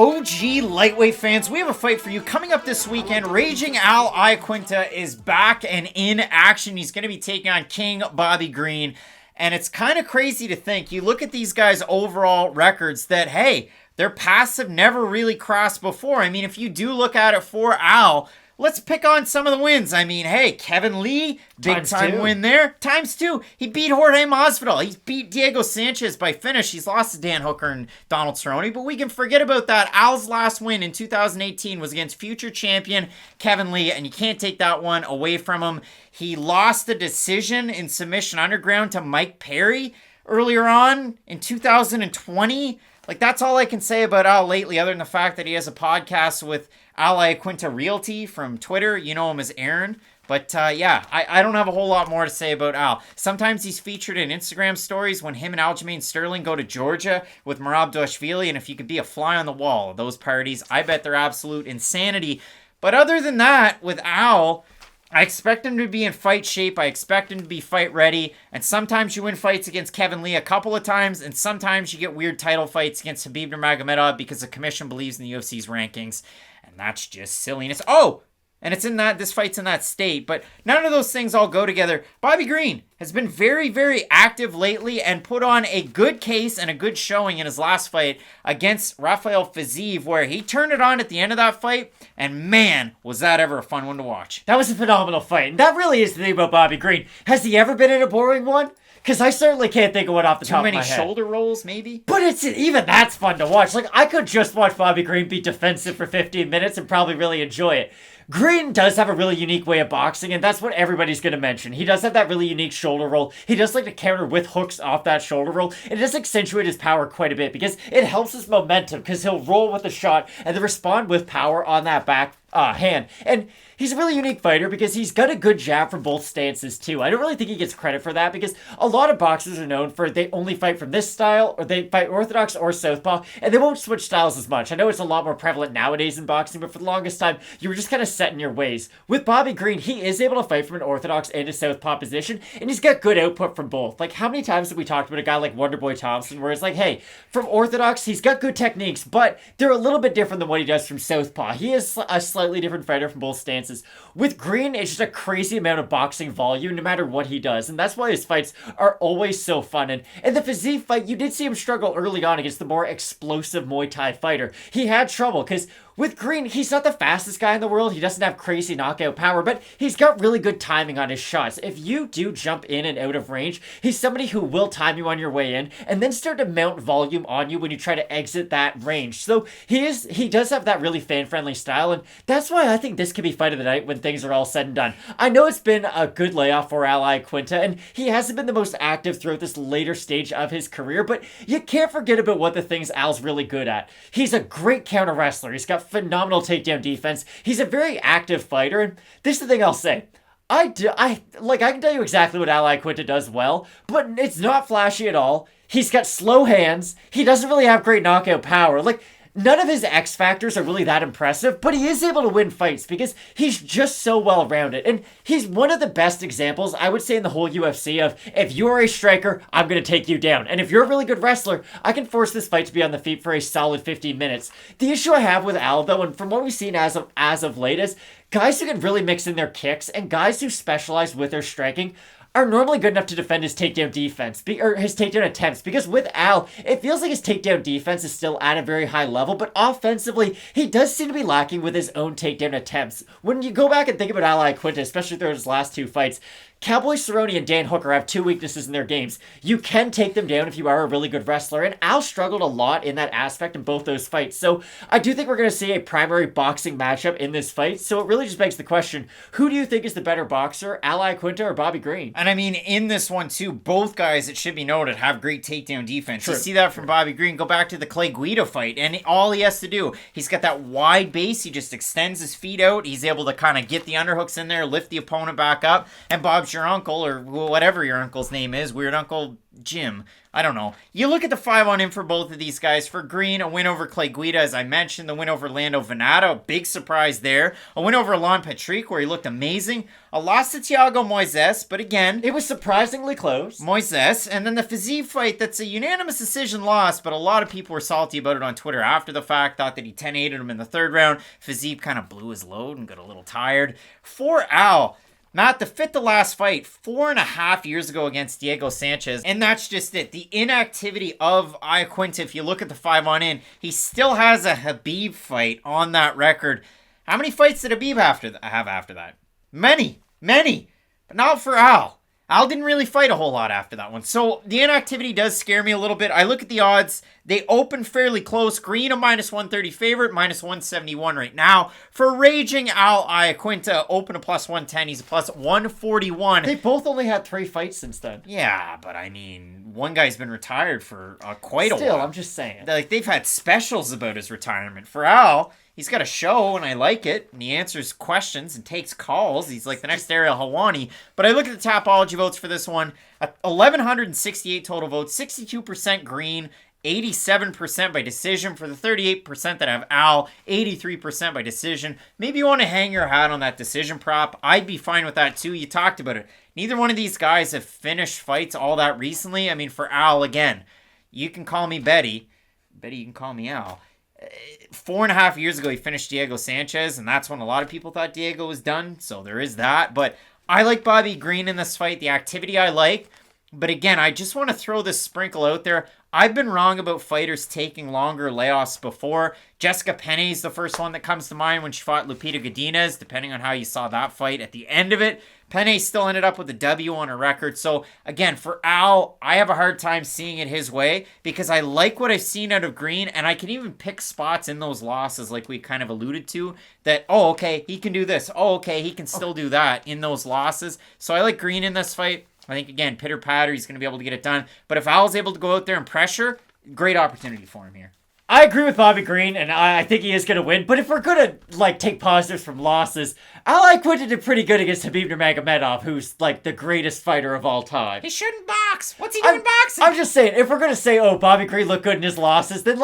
OG lightweight fans, we have a fight for you coming up this weekend. Raging Al Iaquinta is back and in action. He's going to be taking on King Bobby Green. And it's kind of crazy to think, you look at these guys' overall records that, hey, their paths have never really crossed before. I mean, if you do look at it for Al, let's pick on some of the wins. I mean, hey, Kevin Lee, big time win there. ×2. He beat Jorge Masvidal. He's beat Diego Sanchez by finish. He's lost to Dan Hooker and Donald Cerrone, but we can forget about that. Al's last win in 2018 was against future champion Kevin Lee, and you can't take that one away from him. He lost the decision in submission underground to Mike Perry earlier on in 2020. Like, that's all I can say about Al lately, other than the fact that he has a podcast with Al Iaquinta Realty from Twitter. You know him as Aaron. But, yeah, I don't have a whole lot more to say about Al. Sometimes he's featured in Instagram stories when him and Aljamain Sterling go to Georgia with Merab Dvalishvili. And if you could be a fly on the wall of those parties, I bet they're absolute insanity. But other than that, with Al, I expect him to be in fight shape. I expect him to be fight ready. And sometimes you win fights against Kevin Lee a couple of times. And sometimes you get weird title fights against Khabib Nurmagomedov because the commission believes in the UFC's rankings. And that's just silliness. Oh! And it's in that, this fight's in that state, but none of those things all go together. Bobby Green has been very, very active lately and put on a good case and a good showing in his last fight against Rafael Fiziev, where he turned it on at the end of that fight, and man, was that ever a fun one to watch. That was a phenomenal fight, and that really is the thing about Bobby Green. Has he ever been in a boring one? Because I certainly can't think of one off the top of my head. Too many shoulder rolls, maybe? But even that's fun to watch. Like, I could just watch Bobby Green be defensive for 15 minutes and probably really enjoy it. Green does have a really unique way of boxing, and that's what everybody's going to mention. He does have that really unique shoulder roll. He does like to counter with hooks off that shoulder roll, and it does accentuate his power quite a bit because it helps his momentum because he'll roll with a shot and then respond with power on that back hand. And he's a really unique fighter because he's got a good jab from both stances too. I don't really think he gets credit for that because a lot of boxers are known for they only fight from this style or they fight orthodox or southpaw and they won't switch styles as much. I know it's a lot more prevalent nowadays in boxing, but for the longest time you were just kind of set in your ways. With Bobby Green, he is able to fight from an orthodox and a southpaw position and he's got good output from both. Like, how many times have we talked about a guy like Wonderboy Thompson where it's like, hey, from orthodox he's got good techniques, but they're a little bit different than what he does from southpaw. He is a slightly different fighter from both stances. With Green, it's just a crazy amount of boxing volume no matter what he does, and that's why his fights are always so fun. And in the Fiziev fight, you did see him struggle early on against the more explosive Muay Thai fighter. He had trouble because with Green, he's not the fastest guy in the world. He doesn't have crazy knockout power, but he's got really good timing on his shots. If you do jump in and out of range, he's somebody who will time you on your way in and then start to mount volume on you when you try to exit that range. So he does have that really fan-friendly style, and that's why I think this could be fight of the night when things are all said and done. I know it's been a good layoff for Al Iaquinta, and he hasn't been the most active throughout this later stage of his career, but you can't forget about what the things Al's really good at. He's a great counter wrestler. He's got phenomenal takedown defense. He's a very active fighter, and this is the thing I'll say. I can tell you exactly what Al Iaquinta does well, but it's not flashy at all. He's got slow hands. He doesn't really have great knockout power. Like, none of his X factors are really that impressive, but he is able to win fights because he's just so well rounded. And he's one of the best examples, I would say, in the whole UFC of, if you're a striker, I'm going to take you down. And if you're a really good wrestler, I can force this fight to be on the feet for a solid 15 minutes. The issue I have with Al, though, and from what we've seen as of late, is guys who can really mix in their kicks and guys who specialize with their striking are normally good enough to defend his takedown defense, or his takedown attempts, because with Al, it feels like his takedown defense is still at a very high level, but offensively, he does seem to be lacking with his own takedown attempts. When you go back and think about Al Iaquinta, especially through his last two fights, Cowboy Cerrone and Dan Hooker have two weaknesses in their games. You can take them down if you are a really good wrestler, and Al struggled a lot in that aspect in both those fights. So I do think we're going to see a primary boxing matchup in this fight, so it really just begs the question, who do you think is the better boxer, Al Iaquinta or Bobby Green? And I mean, in this one too, both guys, it should be noted, have great takedown defense. True. You see that from Bobby Green. Go back to the Clay Guida fight, and all he has to do, he's got that wide base, he just extends his feet out, he's able to kind of get the underhooks in there, lift the opponent back up, and Bob not your uncle or whatever your uncle's name is, Weird Uncle Jim. I don't know. You look at the 5-on-in for both of these guys. For Green, a win over Clay Guida, as I mentioned. The win over Lando Venata, big surprise there. A win over Allan Patrick, where he looked amazing. A loss to Thiago Moises, but again, it was surprisingly close. Moises, and then the Fiziev fight, that's a unanimous decision loss, but a lot of people were salty about it on Twitter after the fact, thought that he 10-8'd him in the third round. Fiziev kind of blew his load and got a little tired. For Al, Matt, to fit the last fight 4.5 years ago against Diego Sanchez, and that's just it. The inactivity of Iaquinta, if you look at the 5-on-in, he still has a Khabib fight on that record. How many fights did Khabib have after that? Many, but not for Al. Al didn't really fight a whole lot after that one. So the inactivity does scare me a little bit. I look at the odds. They open fairly close. Green a -130 favorite, -171 right now. For Raging Al Iaquinta, open a +110. He's a +141. They both only had 3 fights since then. Yeah, but I mean, one guy's been retired for quite a while. Still, I'm just saying. Like, they've had specials about his retirement. For Al, he's got a show, and I like it. And he answers questions and takes calls. He's like the next Ariel Helwani. But I look at the Tapology votes for this one. 1,168 total votes, 62% Green, 87% by decision. For the 38% that have Al, 83% by decision. Maybe you want to hang your hat on that decision prop. I'd be fine with that too. You talked about it. Neither one of these guys have finished fights all that recently. I mean, for Al, again, you can call me Betty. Betty, you can call me Al. 4.5 years ago, he finished Diego Sanchez, and that's when a lot of people thought Diego was done, so there is that. But I like Bobby Green in this fight. The activity I like. But again, I just want to throw this sprinkle out there. I've been wrong about fighters taking longer layoffs before. Jessica Penney's the first one that comes to mind when she fought Lupita Godinez, depending on how you saw that fight. At the end of it, Penney still ended up with a W on her record. So again, for Al, I have a hard time seeing it his way because I like what I've seen out of Green, and I can even pick spots in those losses like we kind of alluded to that, oh, okay, he can do this. Oh, okay, he can still do that in those losses. So I like Green in this fight. I think, again, pitter-patter, he's going to be able to get it done. But if Al's able to go out there and pressure, great opportunity for him here. I agree with Bobby Green, and I think he is going to win. But if we're going to take positives from losses, Al Iaquinta did pretty good against Khabib Nurmagomedov, who's like the greatest fighter of all time. He shouldn't box. What's he doing boxing? I'm just saying, if we're going to say, oh, Bobby Green looked good in his losses, then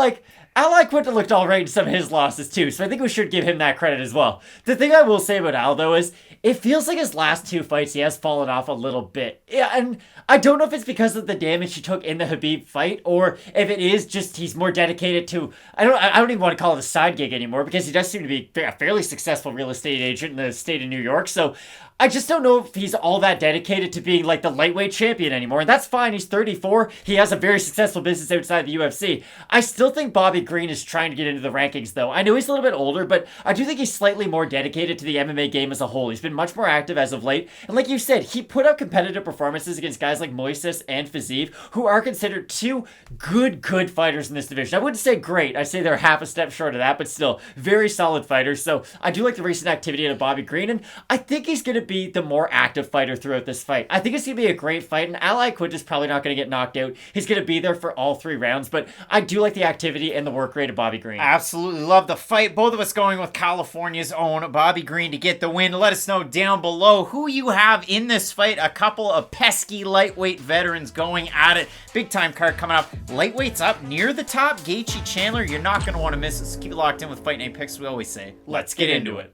Al Iaquinta looked all right in some of his losses too, so I think we should give him that credit as well. The thing I will say about Al, though, is it feels like his last 2 fights, he has fallen off a little bit. Yeah, and I don't know if it's because of the damage he took in the Khabib fight, or if it is just he's more dedicated to, I don't even want to call it a side gig anymore, because he does seem to be a fairly successful real estate agent in the state of New York, so I just don't know if he's all that dedicated to being like the lightweight champion anymore. And that's fine. He's 34. He has a very successful business outside the UFC. I still think Bobby Green is trying to get into the rankings, though. I know he's a little bit older, but I do think he's slightly more dedicated to the MMA game as a whole. He's been much more active as of late. And like you said, he put up competitive performances against guys like Moises and Fiziev, who are considered 2 good fighters in this division. I wouldn't say great. I'd say they're half a step short of that, but still very solid fighters. So I do like the recent activity out of Bobby Green, and I think he's going to be the more active fighter throughout this fight. I think it's going to be a great fight, and Al Iaquinta is probably not going to get knocked out. He's going to be there for all 3 rounds, but I do like the activity and the work rate of Bobby Green. Absolutely love the fight. Both of us going with California's own Bobby Green to get the win. Let us know down below who you have in this fight. A couple of pesky lightweight veterans going at it. Big time card coming up. Lightweights up near the top. Gaethje, Chandler, you're not going to want to miss it. So keep it locked in with Fight Night Picks. We always say, let's get into it.